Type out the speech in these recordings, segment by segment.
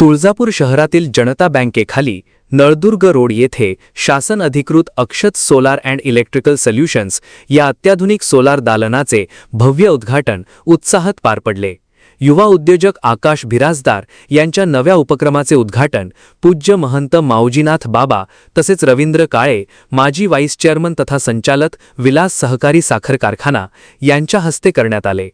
तुळजापूर शहरातील जनता बँकेखाली नळदुर्ग रोड येथे शासन अधिकृत अक्षत सोलार अँड इलेक्ट्रिकल सोल्युशन्स या अत्याधुनिक सोलार दालनाचे भव्य उद्घाटन उत्साहात पार पडले। युवा उद्योजक आकाश बिराजदार यांच्या नव्या उपक्रमाचे उद्घाटन पूज्य महंत माऊजीनाथ बाबा तसेच रवींद्र काळे माजी व्हाईस चेअरमन तथा संचालक विलास सहकारी साखर कारखाना यांच्या हस्ते करण्यात आले।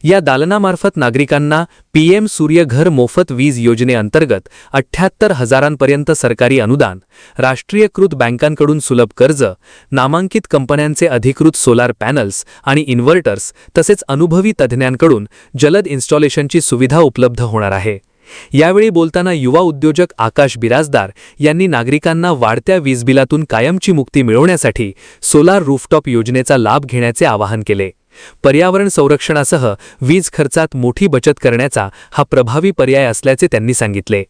या दालनामार्फत नागरिकांना पीएम सूर्यघर मोफत वीज योजनेअंतर्गत 78,000पर्यंत सरकारी अनुदान, राष्ट्रीयकृत बँकांकडून सुलभ कर्ज, नामांकित कंपन्यांचे अधिकृत सोलार पॅनल्स आणि इन्व्हर्टर्स तसेच अनुभवी तज्ज्ञांकडून जलद इन्स्टॉलेशनची सुविधा उपलब्ध होणार आहे। यावेळी बोलताना युवा उद्योजक आकाश बिराजदार यांनी नागरिकांना वाढत्या वीजबिलातून कायमची मुक्ती मिळवण्यासाठी सोलार रूफटॉप योजनेचा लाभ घेण्याचे आवाहन केले। पर्यावरण संरक्षणासह वीज खर्चात मोठी बचत करण्याचा हा प्रभावी पर्याय असल्याचे त्यांनी सांगितले।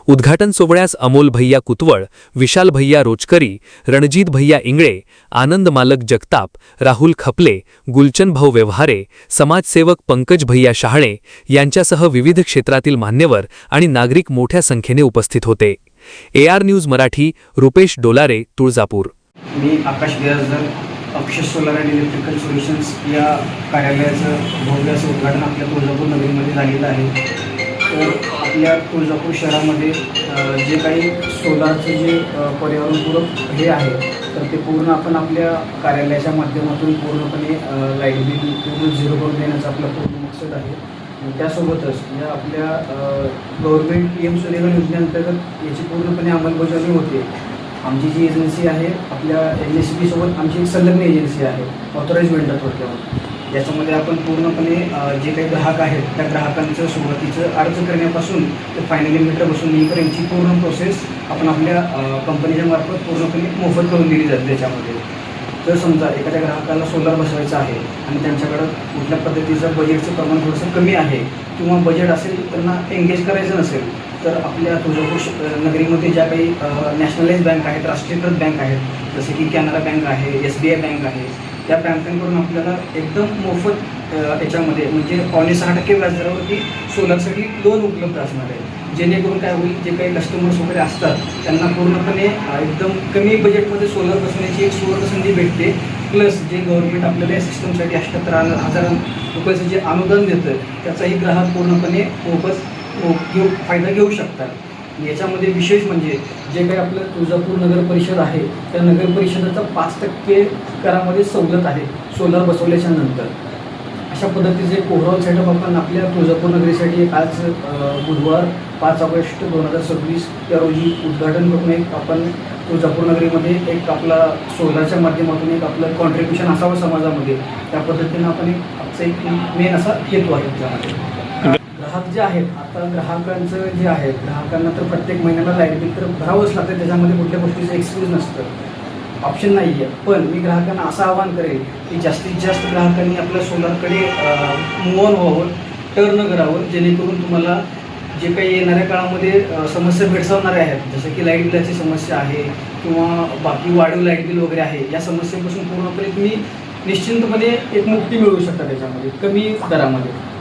उद्घाटन सोहळ्यास अमोल भैया कुतवळ, विशाल भैया रोचकरी, रणजित भैया इंगळे, आनंद मालक जगताप, राहुल खपले, गुलचन भाऊ व्यवहारे, समाजसेवक पंकज भैया शहाळे यांच्यासह विविध क्षेत्रातील मान्यवर आणि नागरिक मोठ्या संख्येने उपस्थित होते। AR news Marathi, Rupesh Dolare, Tuljapur. मी Akash Birajdar, Akshat solar and electrical solutions या कार्यालयाचं भव्य असं उद्घाटन आपल्या तुळजापूर नगरीमध्ये झालेलं आहे। तर आपल्या तुळजापूर शहरामध्ये जे काही सोलारचे जे पर्यावरणपूरक हे आहे तर ते पूर्ण आपण आपल्या कार्यालयाच्या माध्यमातून पूर्णपणे लाईट बिल पूर्ण झिरो करून देण्याचा आपला पूर्ण मकसद आहे। त्यासोबतच या आपल्या गव्हर्नमेंट पीएम सूर्यघर योजनेअंतर्गत याची पूर्णपणे अंमलबजावणी होते। आमची जी एजन्सी आहे आपल्या NSB सोबत आमची एक संलग्न एजन्सी आहे, ऑथराइज वेंडर थोडक्यात। याच्यामध्ये आपण पूर्णपणे जे काही ग्राहक आहेत त्या ग्राहकांचं सुरुवातीचं अर्ज करण्यापासून ते फायनली मीटर बसून येईपर्यंतची पूर्ण प्रोसेस आपण आपल्या कंपनीच्या मार्फत पूर्णपणे मोफत करून दिली जाते। त्याच्यामध्ये जर समजा एखाद्या ग्राहकाला सोलार बसवायचं आहे आणि त्यांच्याकडं कुठल्या पद्धतीचं बजेटचं प्रमाण थोडंसं कमी आहे किंवा बजेट असेल त्यांना एंगेज करायचं नसेल तर आपल्या तुळजापूर नगरीमध्ये ज्या काही नॅशनलाइज बँक आहेत, राष्ट्रीयकृत बँक आहेत, जसे की कॅनरा बँक आहे, SBI बँक आहे, त्या बँकांकडून आपल्याला एकदम मोफत याच्यामध्ये म्हणजे 5.6% व्याजदरावरती सोलारसाठी लोन उपलब्ध असणार आहे। जेणेकरून काय होईल, जे काही कस्टमर्स वगैरे असतात त्यांना पूर्णपणे एकदम कमी बजेटमध्ये सोलर बसवण्याची एक सुवर्ण संधी भेटते। प्लस जे गव्हर्नमेंट आपल्याला या सिस्टमसाठी 78,000 रुपयाचं जे अनुदान देतं त्याचाही ग्राहक पूर्णपणे मोफत फायदा घेऊ शकतात। याच्यामध्ये विशेष म्हणजे जे काही आपलं तुळजापूर नगर परिषद आहे त्या नगर परिषदेचा 5% करामध्ये सवलत आहे सोलार बसवल्याच्या नंतर। अशा पद्धतीचे एक ओव्हरऑल सेटअप आपण आपल्या तुळजापूर नगरीसाठी आज बुधवार 5 ऑगस्ट 2026 या रोजी उद्घाटन करून एक आपण तुळजापूर नगरीमध्ये एक आपला सोलारच्या माध्यमातून एक आपलं कॉन्ट्रीब्युशन असावं समाजामध्ये, त्या पद्धतीनं आपण आमचा एक मेन असा हेतू आहे त्यामध्ये। ग्राहक जे आहेत आता ग्राहकांचं जे आहे ग्राहकांना तर प्रत्येक महिन्याला लाईट बिल तर भरावंच लागतं, त्याच्यामध्ये कुठल्या गोष्टीचं एक्सक्यूज नसतं, ऑप्शन नाही आहे। पण मी ग्राहकांना असं आवाहन करेल की जास्तीत जास्त ग्राहकांनी आपल्या सोलारकडे मूव ऑन व्हावं, टर्न करावं, जेणेकरून तुम्हाला जे काही येणाऱ्या काळामध्ये समस्या भेडसावणाऱ्या आहेत जसं की लाईट बिलाची समस्या आहे किंवा बाकी वाढीव लाईट बिल वगैरे आहे, या समस्येपासून पूर्णपणे तुम्ही निश्चिंतपणे एक मुक्ती मिळवू शकता त्याच्यामध्ये कमी दरामध्ये।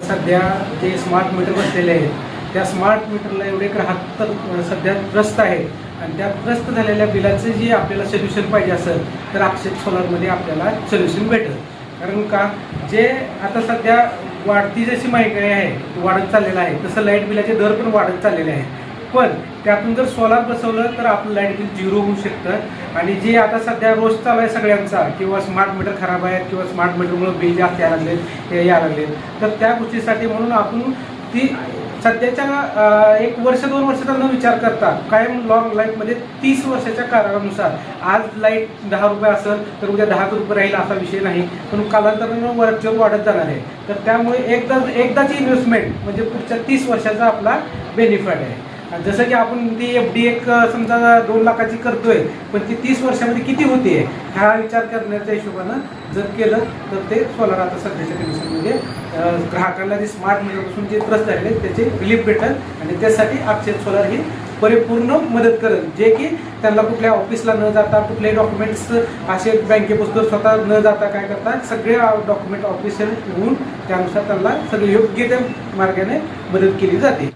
सध्या जे स्मार्ट मीटर बसलेले आहेत त्या स्मार्ट मीटरला एवढे ग्राहक तर सध्या त्रस्त आहेत आणि त्या त्रस्त झालेल्या बिलाचं जे आपल्याला सोल्युशन पाहिजे असेल तर अक्षत सोलारमध्ये आपल्याला सोल्युशन भेटेल। कारण का जे आता सध्या वाढती जशी महागाई आहे वाढत चाललेलं आहे तसं लाईट बिलाचे दर पण वाढत चाललेले आहेत। पण त्यातून जर सोलार बसवलं तर आपलं लाईट बिल 0 होऊ शकतं। आणि जे आता सध्या रोज चालू आहे सगळ्यांचा किंवा स्मार्ट मीटर खराब आहेत किंवा स्मार्ट मीटरमुळे बिल जास्त यायला लागले ते यायला लागले, तर त्या गोष्टीसाठी म्हणून आपण ती सध्याच्या 1 वर्ष 2 वर्षाचा न विचार करता कायम लॉंग लाईफमध्ये 30 वर्षाच्या काळानुसार आज लाईट 10 रुपये असेल तर उद्या 10 रुपये राहील असा विषय नाही, पण कालांतरानं वर्चस्व वाढत जाणार आहे। तर त्यामुळे एकदाची इन्व्हेस्टमेंट म्हणजे पुढच्या 30 वर्षाचा आपला बेनिफिट आहे। जसं की आपण ती FD एक समजा 2 लाखाची करतोय पण ती 30 वर्षामध्ये किती होते हा विचार करण्याच्या हिशोबानं जर केलं तर ते सोलार आता सध्याच्या कंडिशनमध्ये ग्राहकांना जे स्मार्ट मीटरपासून जे त्रस्त झालेले त्याचे रिलीफ भेटेल आणि त्यासाठी अक्षत सोलार ही परिपूर्ण मदत करेल, जे की त्यांना कुठल्या ऑफिसला न जाता कुठलेही डॉक्युमेंट्स असे बँकेपुस्तक स्वतः न जाता काय करतात सगळे डॉक्युमेंट ऑफिशियल होऊन त्यानुसार त्यांना सगळे योग्य त्या मार्गाने मदत केली जाते।